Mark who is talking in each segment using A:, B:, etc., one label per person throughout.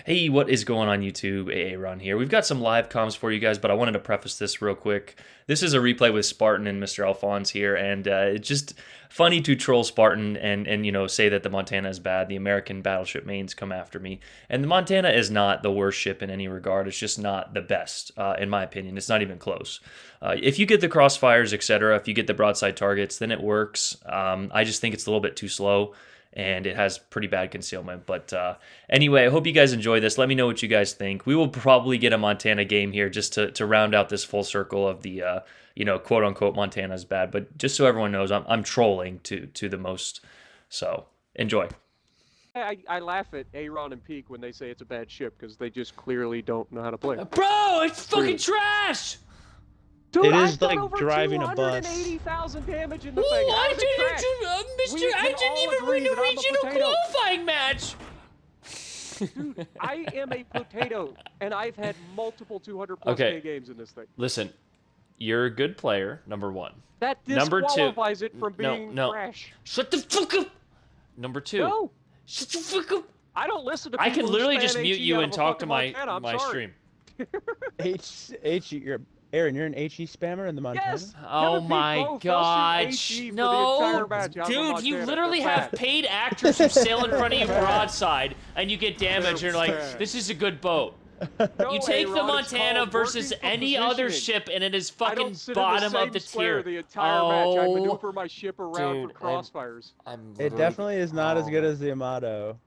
A: Hey, what is going on YouTube? Ron here. We've got some live comms for you guys, but I wanted to preface this real quick. This is a replay with Spartan and Mr. Alphonse here, and it's just funny to troll Spartan and say that the Montana is bad. The American battleship mains come after me, and the Montana is not the worst ship in any regard. It's just not the best, in my opinion. It's not even close. If you get the crossfires, etc., if you get the broadside targets, then it works. I just think it's a little bit too slow, and it has pretty bad concealment. But anyway, I hope you guys enjoy this. Let me know what you guys think. We will probably get a Montana game here just to round out this full circle of the, quote-unquote Montana is bad. But just so everyone knows, I'm trolling to the most. So, enjoy.
B: I laugh at Aaron and Peak when they say it's a bad ship because they just clearly don't know how to play.
A: Bro, it's fucking trash!
B: Dude,
C: It
B: I've
C: is
B: done
C: like
B: over
C: driving a bus.
B: 280,000 damage in the thing.
A: I
B: How is it trash?
A: Mister, I didn't even win the regional qualifying match!
B: Dude, I am a potato, and I've had multiple 200+ K games in this thing.
A: Listen, you're a good player, number one.
B: That
A: Number two-
B: disqualifies it from being
A: no.
B: trash.
A: Shut the fuck up! Number two.
B: No,
A: Shut the fuck up!
B: I don't listen to
A: I
B: people
A: can
B: who
A: literally
B: spam
A: just mute
B: HE
A: you
B: out
A: and
B: of a
A: talk to
B: fucking
A: my
B: Montana, I'm
A: my
B: sorry.
A: stream.
C: Aaron, you're an HE spammer in the Montana?
B: Yes!
A: Oh
B: Him and Pete
A: my
B: both, they'll send
A: god!
B: HE for the
A: No,
B: entire match out of
A: dude, you
B: Montana.
A: literally
B: They're
A: have
B: bad.
A: paid actors who sail in front of you broadside, and you get damage, and
B: They're
A: you're like,
B: bad.
A: this is a good boat.
B: No,
A: You take the
B: Aaron, it's
A: Montana
B: called
A: versus
B: working for
A: any other
B: positioning.
A: ship, and it is
B: I
A: fucking
B: don't sit
A: bottom
B: in the
A: of
B: same
A: the
B: square
A: tier.
B: the entire match. I
A: Oh,
B: maneuver my ship around
A: dude,
B: for crossfires.
A: I'm
C: It
A: literally-
C: definitely is not as good
A: oh.
C: as the Yamato.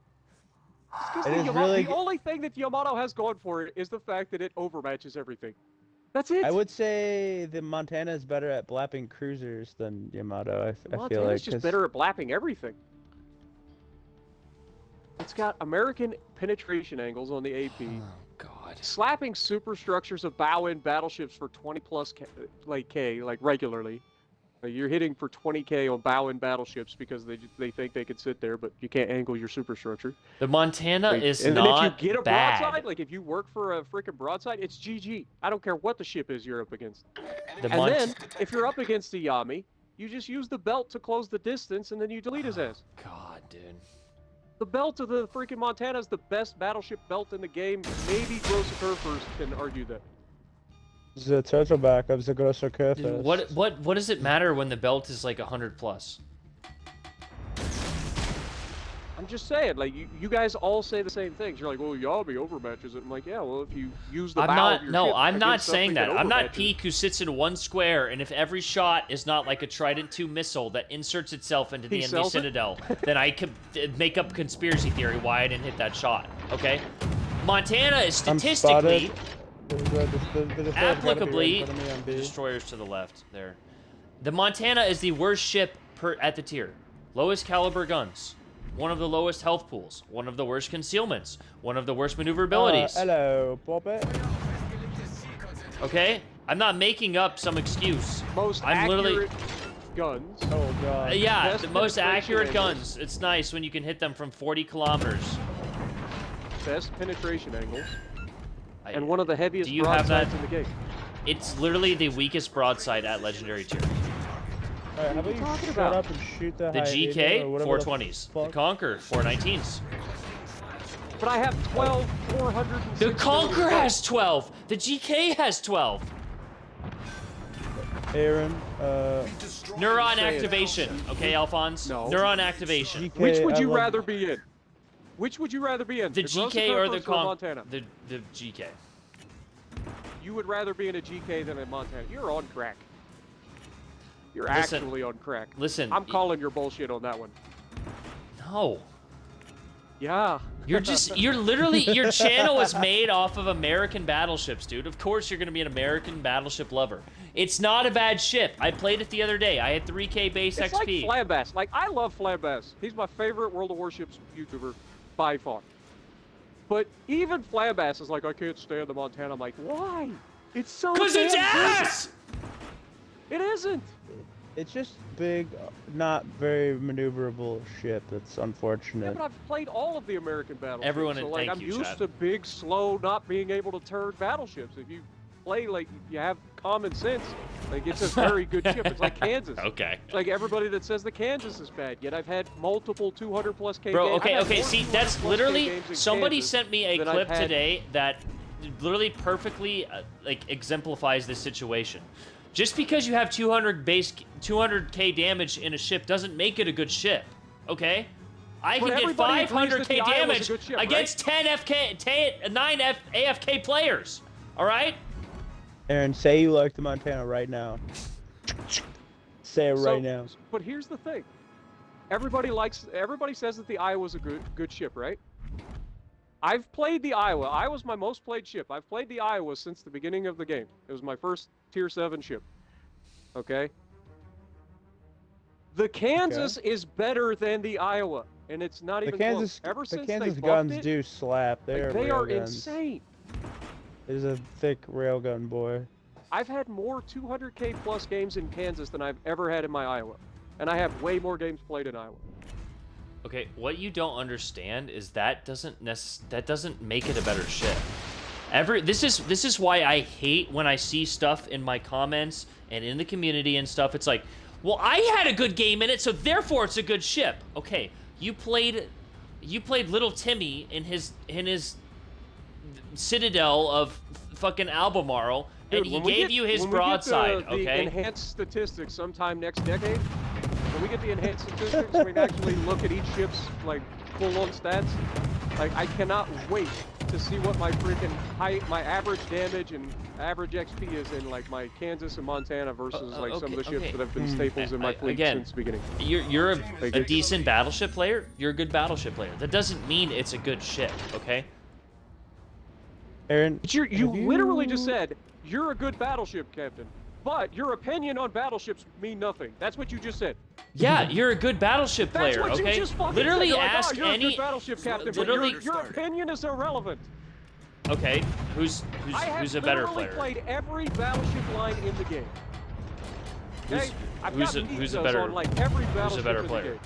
B: Because
C: It
B: the,
C: is
B: Yamato,
C: really
B: the only thing that the Yamato has going for it is the fact that it overmatches everything. That's it.
C: I would say the Montana is better at blapping cruisers than Yamato. I feel
B: Montana's
C: like
B: just
C: 'cause
B: better at blapping everything. It's got American penetration angles on the AP.
A: Oh god.
B: Slapping superstructures of bow-in battleships for 20+ K, like regularly. Like you're hitting for 20K on bow-in battleships because they think they could sit there, but you can't angle your superstructure.
A: The Montana
B: Like,
A: is
B: and
A: not
B: then if you get a
A: bad.
B: broadside, like if you work for a freaking broadside, it's GG. I don't care what the ship is you're up against.
A: The
B: And then, if you're up against the Yami, you just use the belt to close the distance, and then you delete his ass.
A: God, dude.
B: The belt of the freaking Montana is the best battleship belt in the game. Maybe Grossa Kurfürst can argue that.
C: the turtleback of the Grosser
A: Dude,
C: Kurfürst.
A: what does it matter when the belt is like 100+?
B: I'm just saying, like, you guys all say the same things. You're like, well, Yami overmatches it. I'm like, yeah, well, if you use the bow of your ship
A: I'm not
B: against
A: saying
B: something
A: that. I'm not
B: overmatches it-
A: Peak who sits in one square, and if every shot is not like a Trident II missile that inserts itself into the
B: He
A: enemy
B: sells it?
A: citadel, then I could make up conspiracy theory why I didn't hit that shot. Okay? Montana is
C: I'm
A: statistically,
C: spotted. The
A: applicably,
C: in front of me on B.
A: destroyers to the left there. The Montana is the worst ship at the tier. Lowest caliber guns. One of the lowest health pools. One of the worst concealments. One of the worst maneuverabilities.
C: Hello, Poppet.
A: Okay? I'm not making up some excuse.
B: Most
A: I'm
B: accurate
A: literally-
B: guns.
C: Oh god.
A: Yeah,
B: Best
A: the most
B: penetration
A: accurate
B: angles.
A: guns. It's nice when you can hit them from 40 kilometers.
B: Best penetration angles.
A: I-
B: And one of the heaviest
A: do you have that?
B: broadsides in the game.
A: It's literally the weakest broadside at Legendary tier.
C: Alright, how about you
B: talking
C: shut
B: about?
C: up and shoot the
A: The
C: Hyena
A: GK,
C: or whatever
A: 420s. The
C: fuck?
A: Conquer, 419s.
B: But I have 12, 400.
A: The Conquer has 12! The GK has 12!
C: Aaron,
A: Neuron
B: Say it.
A: activation. Okay, Alphonse?
B: No.
A: Neuron activation.
C: GK,
B: Which would
C: I
B: you
C: love-
B: rather be in? Which would you rather be in?
A: The
B: Grossa
A: GK or the
B: Kurfürst
A: Con...
B: Montana?
A: The GK.
B: You would rather be in a GK than a Montana. You're on crack. You're
A: Listen,
B: actually on crack.
A: Listen.
B: I'm calling your bullshit on that one.
A: No.
B: Yeah.
A: You're literally, your channel is made off of American battleships, dude. Of course you're gonna be an American battleship lover. It's not a bad ship. I played it the other day. I had 3K base
B: It's
A: XP.
B: like Flambass. Like, I love Flambass. He's my favorite World of Warships YouTuber by far. But even Flambass is like, I can't stand the Montana. I'm like, why? It's so
A: Cause it's
B: damn good.
A: ass!
B: It isn't.
C: It's just big, not very maneuverable ship. That's
B: Yeah,
C: unfortunate.
B: but I've played all of the American battleships.
A: Everyone
B: so
A: in
B: like,
A: thank
B: I'm
A: you,
B: used
A: Chad.
B: to big, slow, not being able to turn battleships. If you play like you have common sense. Like it's a very good ship. It's like Kansas.
A: Okay.
B: It's like everybody that says the Kansas is bad. Yet I've had multiple 200+ K
A: Bro,
B: games.
A: okay,
B: I've had
A: okay.
B: more
A: See,
B: 200+
A: that's
B: K
A: literally
B: games in
A: somebody
B: Kansas
A: sent me a
B: than I've
A: clip
B: had-
A: today that literally perfectly like exemplifies this situation. Just because you have 200K damage in a ship doesn't make it a good ship. Okay? I
B: But
A: can get
B: everybody agrees that
A: 500K
B: the Iowa's a
A: damage
B: good ship,
A: against 9 AFK players. All right?
C: Aaron, say you like the Montana right now. Say it right now.
B: But here's the thing. Everybody says that the Iowa's a good ship, right? I've played the Iowa. Iowa's my most played ship. I've played the Iowa since the beginning of the game. It was my first tier 7 ship. Okay? The Kansas is better than the Iowa, and it's not
C: The
B: even
C: Kansas,
B: close. Ever
C: the
B: since
C: Kansas
B: they
C: guns
B: buffed it,
C: do slap. They
B: like,
C: are
B: they
C: rail
B: are
C: guns.
B: insane.
C: There's a thick railgun boy.
B: I've had more 200K plus games in Kansas than I've ever had in my Iowa. And I have way more games played in Iowa.
A: Okay, what you don't understand is that doesn't make it a better ship. This is why I hate when I see stuff in my comments and in the community and stuff. It's like, well, I had a good game in it, so therefore it's a good ship. Okay, you played little Timmy in his citadel of fucking Albemarle, and
B: Dude,
A: he
B: when we
A: gave
B: get-
A: you his
B: when we get
A: broadside,
B: the
A: okay?
B: enhanced statistics sometime next decade, when we get the enhanced statistics, we can actually look at each ship's like full-on stats. Like I cannot wait to see what my freaking my average damage and average XP is in like my Kansas and Montana versus like some of the ships that have been staples in my fleet
A: Again,
B: since the beginning.
A: You're a
B: it's-
A: decent battleship player. You're a good battleship player. That doesn't mean it's a good ship, okay?
C: Aaron,
B: But you
C: have
B: literally just said you're a good battleship captain, but your opinion on battleships mean nothing. That's what you just said.
A: Yeah, you're a good battleship
B: That's
A: player,
B: what
A: okay?
B: you just fucking
A: Literally
B: said. You're like,
A: ask
B: you're a
A: any.
B: good battleship captain, but
A: Literally,
B: your opinion is irrelevant.
A: okay. Who's
B: I have
A: a better
B: literally
A: player?
B: played every battleship line in the game. Okay? I've got
A: who's a
B: meat
A: better-
B: on like every battleship
A: better
B: in
A: player?
B: the game.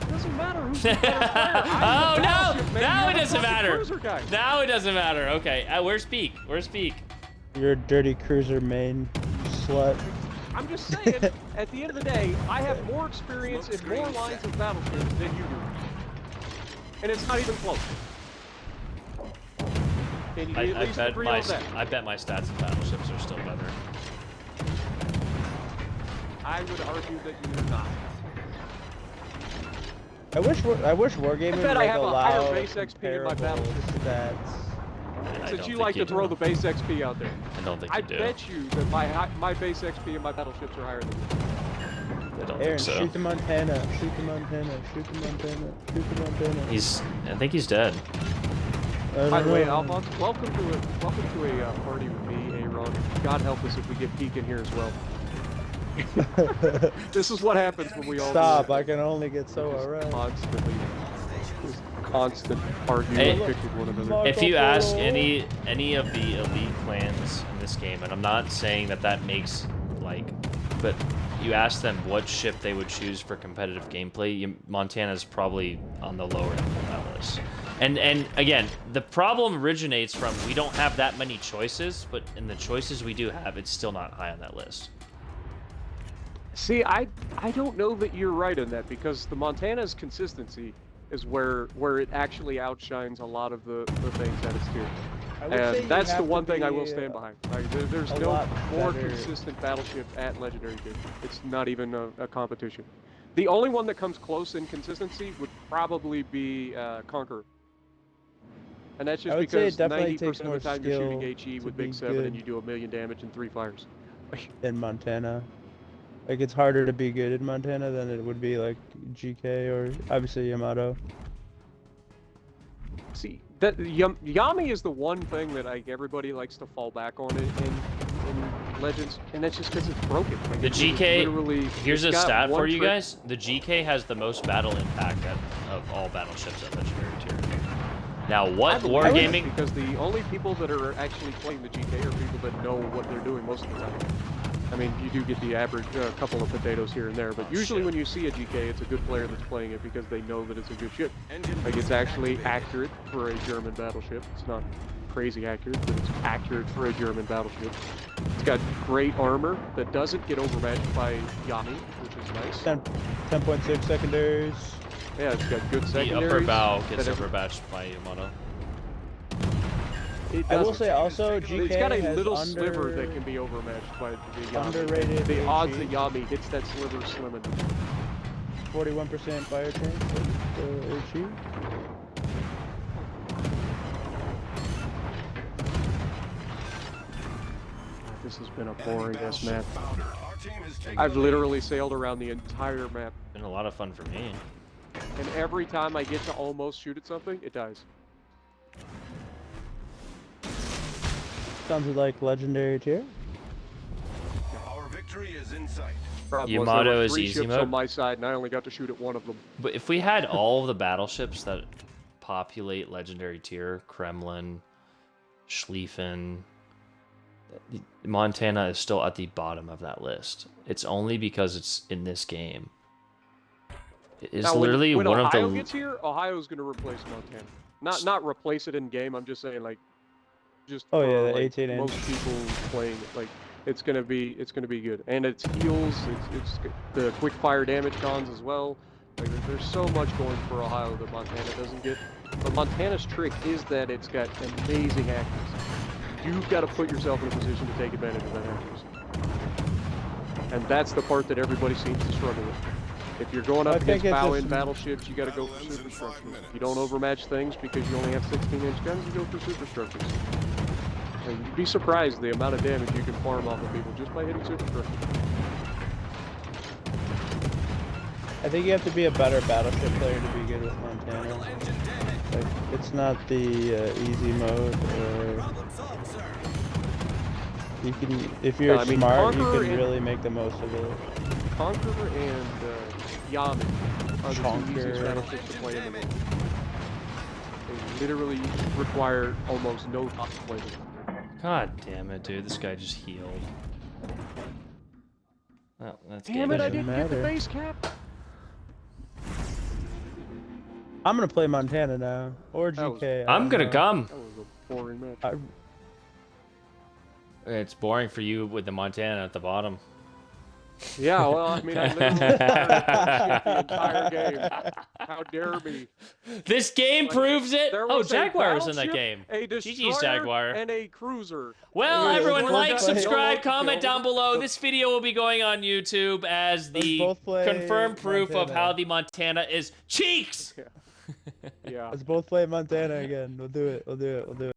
B: It doesn't matter who's the better player.
A: Oh
B: I'm the
A: no!
B: battleship man.
A: Now
B: You're
A: it
B: the
A: doesn't
B: fucking
A: matter.
B: cruiser guy.
A: Now it doesn't matter. Okay, where's Speak? Where's Speak?
C: you're a dirty cruiser main, you slut.
B: I'm just saying, at the end of the day, I have more experience in more lines of battleships than you do. And it's not even close. Can you at least agree on that?
A: I bet my stats in battleships are still better.
B: I would argue that you do not.
C: I wish Wargaming
B: I
C: would
B: bet I
C: like
B: have a higher
C: allow
B: base XP in my
C: comparable
B: battleship.
C: stats.
A: I
B: Since
A: don't
B: you
A: think
B: like to throw
A: do.
B: the base XP out there.
A: I don't think
B: I
A: you do.
B: bet you that my base XP in my battleships are higher than yours.
A: I don't
C: Aaron,
A: think so.
C: shoot the Montana, shoot the Montana, shoot the Montana, shoot the Montana.
A: I think he's dead.
B: By the way, Alphonse, welcome to a party with me, Aaron. God help us if we get Peak in here as well. This is what happens when we all
C: Stop,
B: do
C: I can only get so
B: just
C: alright.
B: constant arguing
A: Hey,
B: and picking one another.
A: If you ask any of the elite clans in this game, and I'm not saying that makes but you ask them what ship they would choose for competitive gameplay, Montana's probably on the lower end of that list. And again, the problem originates from we don't have that many choices, but in the choices we do have, it's still not high on that list.
B: See, I don't know that you're right on that, because the Montana's consistency is where it actually outshines a lot of the things at its tier. And that's the one thing I will stand behind. Like, there's
C: a
B: no
C: lot
B: more
C: better.
B: consistent battleship at Legendary tier. It's not even a competition. The only one that comes close in consistency would probably be Conqueror. And that's just
C: I would say
B: because
C: it definitely
B: 90%
C: takes
B: of the
C: more
B: time you're shooting
C: skill
B: HE
C: to
B: with
C: be
B: Big 7 and
C: good.
B: you do 1 million damage in 3 fires.
C: In Montana. Like, it's harder to be good in Montana than it would be like GK or obviously Yamato.
B: See, that Yami is the one thing that everybody likes to fall back on in Legends, and that's just because it's broken. Like,
A: The
B: it's
A: GK,
B: literally,
A: here's a
B: it's got
A: stat
B: one
A: for you
B: trick.
A: guys. The GK has the most battle impact of all battleships at Legendary tier. Now,
B: I
A: what
B: believe that
A: Wargaming...
B: because the only people that are actually playing the GK are people that know what they're doing most of the time. I mean, you do get the average couple of potatoes here and there, but usually
A: shit.
B: when you see a GK, it's a good player that's playing it because they know that it's a good ship. Like, it's actually accurate for a German battleship. It's not crazy accurate, but it's accurate for a German battleship. It's got great armor that doesn't get overmatched by Yami, which is nice.
C: 10.6 secondaries.
B: Yeah, it's got good
A: The
B: secondaries.
A: upper bow gets
B: that every-
A: overmatched by Yamato.
B: It
C: I will
B: doesn't.
C: say also, GK
B: It's got a
C: has
B: little sliver that can be overmatched by the Yami.
C: underrated
B: The odds
C: HE.
B: that Yami hits that sliver slim enough.
C: 41% fire chance for HE.
B: This has been a boring ass map. I've literally sailed around the entire map,
A: Been a lot of fun for me.
B: and every time I get to almost shoot at something, it dies.
C: Sounds like legendary tier.
D: Our victory is in sight.
B: Problem was
A: Yamato
B: there were
A: is
B: 3
A: easy
B: ships
A: mode?
B: on my side, and I only got to shoot at one of them.
A: But if we had all of the battleships that populate legendary tier, Kremlin, Schlieffen, Montana is still at the bottom of that list. It's only because it's in this game. It's
B: Now,
A: literally
B: when
A: one of
B: Ohio
A: the.
B: gets here, Ohio's going to replace Montana. Not replace it in game. I'm just saying, like, just
C: Oh,
B: for,
C: yeah, the
B: like,
C: 18 inch.
B: most people playing it, like, it's gonna be good, and it's heals. It's the quick fire damage cons as well. Like, there's so much going for Ohio that Montana doesn't get. But Montana's trick is that it's got amazing accuracy. You've got to put yourself in a position to take advantage of that accuracy. And that's the part that everybody seems to struggle with. If you're going
C: I
B: up
C: think
B: against
C: it's
B: bow-in
C: just-
B: battleships, you got to go for superstructures. You don't overmatch things because you only have 16-inch guns, you go for superstructures. And you'd be surprised the amount of damage you can farm off of people just by hitting superstructures.
C: I think you have to be a better battleship player to be good with Montana. Like, it's not the easy mode. You can, if you're
B: Yeah, I mean,
C: smart, you
B: Conqueror
C: can
B: and-
C: really make the most of it.
B: Conqueror and Yami are the two easiest
C: Chonker.
B: battleships to play in the game. They literally require almost no thought to play them.
A: God damn it, dude! This guy just healed. Oh, that's
B: Damn it, I
C: Doesn't
B: didn't get the
C: matter.
B: base cap!
C: I'm gonna play Montana now, or
B: That was-
C: GK. I
A: I'm
C: don't
A: gonna
C: know.
A: come.
B: That was a boring match.
C: I,
A: It's boring for you with the Montana at the bottom.
B: Yeah, well, I mean, I literally fired the entire game. How dare me?
A: This game
B: Like,
A: proves it.
B: There
A: Oh,
B: was a
A: Jaguar was in that
B: battleship,
A: game.
B: A
A: GG's
B: destroyer,
A: Jaguar.
B: and a cruiser.
A: Well,
C: Yeah,
A: everyone,
C: let's
A: like,
C: both play.
A: subscribe,
B: Yolo
A: comment
B: kill.
A: down below. This video will be going on YouTube as
C: Let's
A: the
C: both play
A: confirmed proof of
C: Montana.
A: how the Montana is cheeks.
B: Yeah.
C: let's both play Montana again. We'll do it. We'll do it. We'll do it.